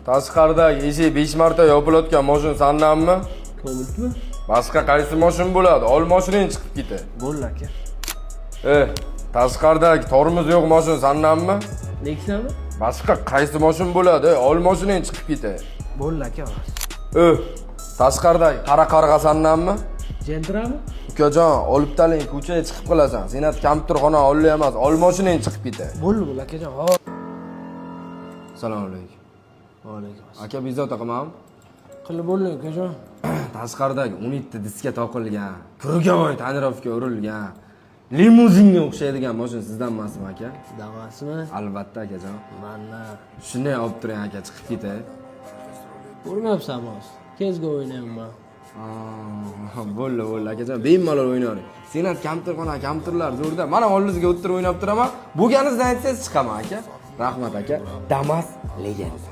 Tashqaridagi eshik 5 marta yopilayotgan mashina sandanmi? To'g'rimi? Boshqa qaysi mashina bo'ladi? Ol mashinang chiqib ketdi. Bo'ldi aka. Tashqaridagi tormoz yo'q mashina sandanmi? Nexa'mi? Boshqa qaysi mashina bo'ladi? Ol mashinang chiqib ketdi. Bo'ldi aka. Tashqaridagi qara qarg'a sandanmi? Gentrami? Ukajon, olib taling, ko'chaga chiqib qolasan. Senat kompyuterxona olli emas, ol mashinang chiqib ketdi. Bo'ldi akajon. Assalomu alaykum. Va alaykum assalom. Aka bezovta qilmam. Qilib bo'ldi akajon. Tashqaridagi 17 ta diska toqilgan, krugovoy tonirovka urilgan, limuzinga o'xshaydigan mashina sizdan emasmi aka? Damasmi? Albatta akajon. Mana. Shunday olib turing aka, chiqib ketay. Ko'rmayapsan mos. Kezga o'ynayman. Bo'ldi akajon, bemalol o'ynayvering. Senat kompyuterlar zo'rda. Mana oldingizga o'tirib o'ynab turaman. Bo'lganingizdan aytsangiz chiqaman aka. Rahmat aka. Damas legenda.